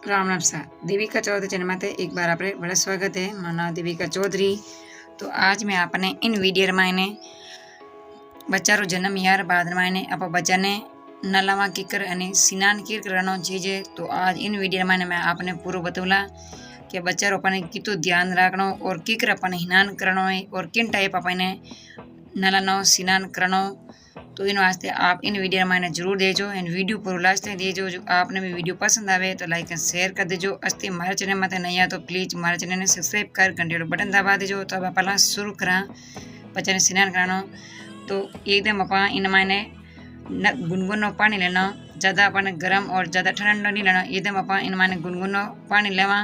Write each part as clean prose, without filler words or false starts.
राम राम सा देविका चौधरी चैनल में एक बार आप बड़ा स्वागत है। मारा नाम देविका चौधरी। तो आज मैं आपने इन वीडियो मायने बच्चा रो जन्म यार बाद मायने आप बच्चा ने नलावा कीकर अने स्नान कीर करनो चीजे। तो आज इन वीडियो मायने मैं आपने पूरा बतौला कि बच्चा रो अपने कितो ध्यान रखनो और कीकर अपने स्नान करनो है और किन टाइप अपने नलानो स्नान करनो। तो इन वास्ते आप इन वीडियो मैंने जरूर देजो। इन वीडियो पूरा लास्ट तक देजो। जो आपने भी वीडियो पसंद आवे तो लाइक एंड शेयर कर देजो। अस्ते हमारे चैनल में नहीं तो प्लीज हमारे चैनल ने सब्सक्राइब कर घंटे वाला बटन दबा देजो। तो अब पहला शुरू करा बच्चा ने स्नान करानो। तो एकदम आप इन मैंने गुनगुनो पानी लेना। ज़्यादा अपन गर्म और ज़्यादा ठंडा नहीं लेना। एकदम आप इन मैंने गुनगुनो पानी लेवा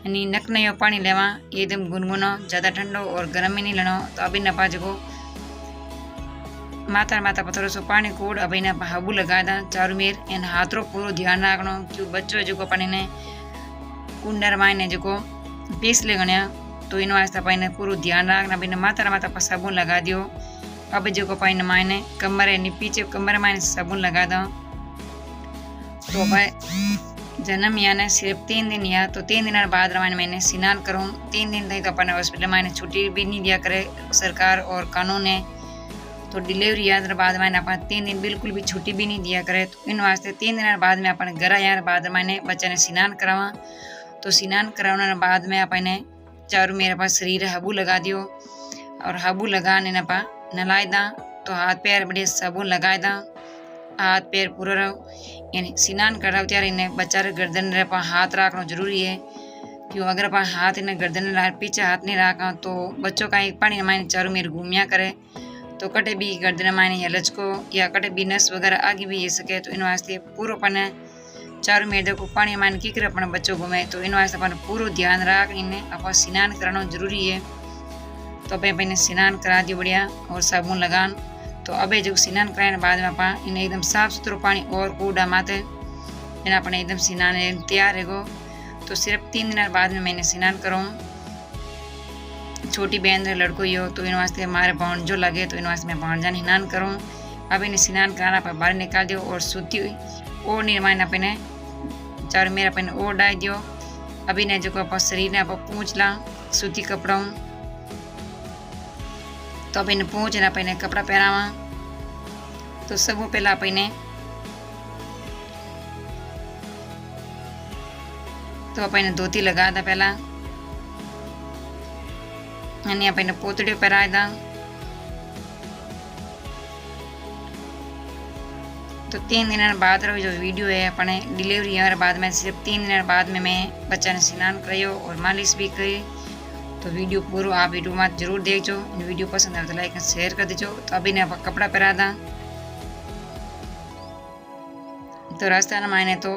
यानी नकनयो पानी लेवा। एकदम गुनगुनो, ज़्यादा ठंडो और गर्म ही नहीं लेना। तो अभी नपा जो माता माता पर थोड़ा सो पानी कूड़ अब इन हाबू लगा दा चारों मेर। इन हाथों पूरा ध्यान रखना क्यों बच्चों जो अपन ने कुंडर मायने जो पीस ले गणिया। तो इन वास्ते अपन पूरा ध्यान रखना। बिना माता माता पर साबुन लगा दियो। अब जो अपन मायने कमर पीछे कमर मायने साबुन लगा दो। तो भाई जन्म यानी सिर्फ 3 दिन या तो 3 दिन बाद मैंने स्नान करूँ। 3 दिन तक तो अपन हॉस्पिटल मैंने छुट्टी भी नहीं दिया करे सरकार और कानून है। तो डिलीवरी याद बाद मैंने अपन 3 दिन बिल्कुल भी छुट्टी भी नहीं दिया करे। तो इन वास्ते 3 दिन बाद में अपन घर आया बाद मैंने बच्चे ने स्नान करावा। तो स्नान कराने बाद में अपने चारों मेरे पास शरीर हाबू लगा दियो और हाबू लगाने न पा नलाए दा। तो हाथ पैर बढ़िया साबुन लगाए दा। हाथ पैर पूरा रहो यानी स्नान कराओ त्यारे इन्हें बच्चा गर्दन रे पा हाथ रखना जरूरी है। क्यों अगर अपन हाथ इन्हें गर्दन पीछे हाथ नहीं रखा तो बच्चों का एक पानी मायने चारों मेरे घूमिया करे। तो कटे भी गर्दन मायने या लचको या कटे भी नस वगैरह आगे भी ये सके। तो इन वास्ते पूरा अपन चारों मेरे को पानी मायने की कर अपने बच्चों घूमे। तो इन वास्ते अपन पूरा ध्यान रख इन्हें अपन स्नान कराना जरूरी है। तो अपन पहले स्नान करा दियो बढ़िया और साबुन लगान। तो अबे जो स्नान कराने बाद में अपन इन्हें एकदम साफ सुथरा पानी और कूड़ा माते इन्हें अपने एकदम स्नान तैयार है। तो सिर्फ 3 दिन बाद में मैंने स्नान करूँ। छोटी बहन लड़को ही हो तो इन वास्ते हमारे भाणजो लगे। तो इन वास्ते मैं भाणजा स्नान करूँ। अब इन्हें स्नान कराना पर बाहर निकाल दियो और सूती और निर्माण अपने चार मेरा अपने और डाल दियो। अब इन्हें जो आप शरीर ने आप पूछ ला सूती कपड़ा। तो अब इन्हें पूछ ना अपने कपड़ा पहनावा। तो सब पहला आप इन्हें तो अपने धोती लगा दा पहला यानी अपने पोतड़ी पहराए दा। तो 3 दिन बाद रो जो वीडियो है अपने डिलीवरी यार बाद में सिर्फ 3 दिन बाद में मैं बच्चा ने स्नान करायो और मालिश भी करी। तो वीडियो पूरा आप वीडियो में जरूर देखो। वीडियो पसंद आए तो लाइक शेयर कर दीजो। तो अभी ने आप कपड़ा पहरा दा। तो रास्ता ना मायने तो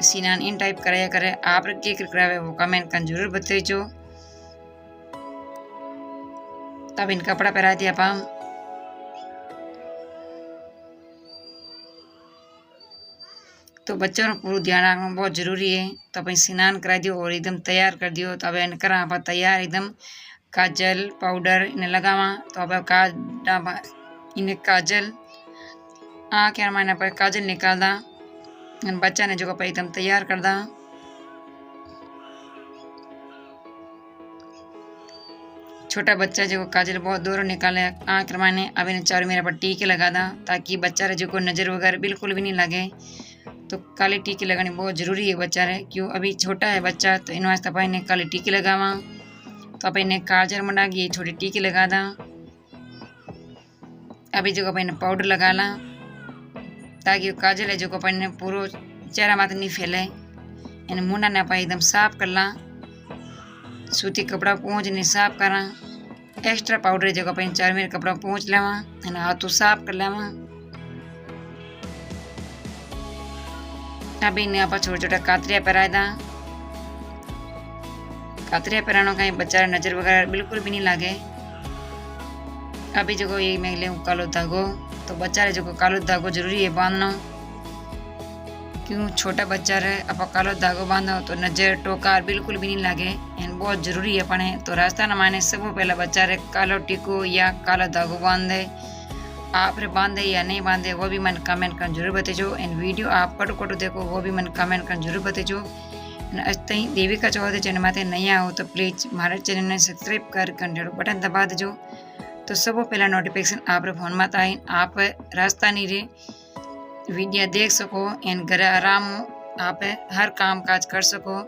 स्नान इन टाइप कराया करे। आप के करावे वो कमेंट कर जरूर बताइजो। तब इन कपड़ा पहरा दिया पाम। तो बच्चों को पूरा ध्यान रखना बहुत जरूरी है। तो अपन स्नान करा दियो और एकदम तैयार कर दियो। तो अब इन करा आप तैयार एकदम काजल पाउडर इन्हें लगावा। तो अब इन्हें काजल आँख यार मैंने पर काजल निकाल दा। बच्चा ने जो आप एकदम तैयार कर दा। छोटा बच्चा जो काजल बहुत दूर निकाले आँख रमाने। अब इन्हें चारों मेरे पर टीके लगा दा ताकि बच्चा रे जो को नज़र वगैरह बिल्कुल भी नहीं लगे। तो काली टीके लगानी बहुत ज़रूरी है बच्चा रे। क्यों अभी छोटा है बच्चा तो इन वास्ते अपन इन्हें काली टीके लगावा। तो अपन इन्हें काजल मंडा ये छोटी टीके लगा दा। अभी जो अपन इन्हें पाउडर लगा ला ताकि काजल है जो अपन ने पूरा चेहरा माथे नहीं फैले। इन्हें मुंडा ने अपन एकदम साफ कर ला। सूती कपड़ा पहुँच नहीं साफ करा। एक्स्ट्रा पाउडर जो अपन चार मेरे कपड़ा पहुँच लेवा हाथों साफ कर लेवा। अभी इन्हें आप छोटा छोटा कातरिया पहराए दा। कातरिया पहरानो कहीं बच्चा नजर वगैरह बिल्कुल भी नहीं लागे। अभी जो ये मैं ले कालो धागो। तो बच्चा जो कालो धागो जरूरी है बांधना। क्यों छोटा बच्चा रहे आप कालो धागो बांधो तो नजर टोकार बिल्कुल भी नहीं लागे। बहुत जरूरी है अपने। तो रास्ता न माने सब पहला बच्चा रे कालो टीको या कालो धागो बांध दे। आप बांधे या नहीं बांधे वो भी मन कमेंट कर जरूर बताजो। एंड वीडियो आप कटो कटो देखो वो भी मन कमेंट कर जरूर बताजो। अॼु देविका चौधरी चैनल माथे नया हो तो प्लीज मारे चैनल ने सब्सक्राइब कर घंटे बटन दबा दो। तो सब पहला नोटिफिकेशन आप फोन में आई आप रास्ता नहीं रे वीडियो देख सको एंड घर आराम आप हर काम काज कर सको।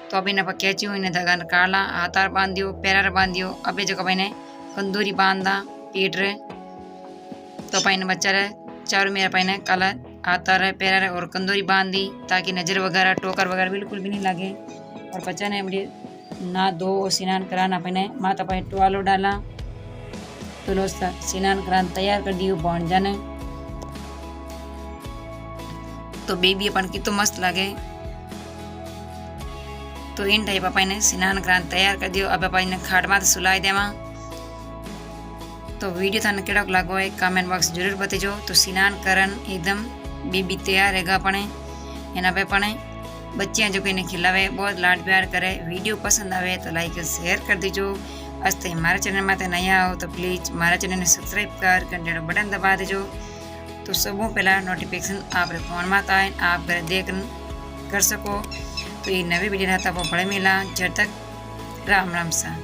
तो अभी इन्हें कैचियो इन्हें धागा निकाला हाथार बांध दियो पैरार बांध दियो। अभी जो इन्हें कंदूरी बांधा पीट रहे तो अपन बच्चा रहे चारों मेरा पहिने काला हाथार पैरार और कंदूरी बांध दी ताकि नज़र वगैरह टोकर वगैरह बिल्कुल भी नहीं लगे। और बच्चा ने बड़ी ना दो स्नान कराना पहिने माता पाए टुआलो डाला तो स्नान कराना तैयार कर दियो भांजा ने। तो बेबी अपन की तो मस्त लगे। तो इन टाइप अपन स्नान कराना तैयार कर दियो। अब अपन खाट में सुलाई देवा। तो वीडियो थाने केड़ा लागो है कमेंट बॉक्स जरूर बताजो। तो स्नान करन एकदम बेबी तैयार रहेगा अपने एना पे अपने बच्चियां जो इन्हें खिलावे बहुत लाड प्यार करे। वीडियो पसंद आवे तो लाइक और शेयर कर दीजो। आज तो हमारे चैनल में नया हो तो प्लीज हमारे चैनल ने सब्सक्राइब कर घंटे बटन दबा दीजो। तो सबों पहला नोटिफिकेशन आप फोन में आए आप घर देख कर सको। तो ये नवी वीडियो रहता वो बड़े मिला जब तक राम राम सा।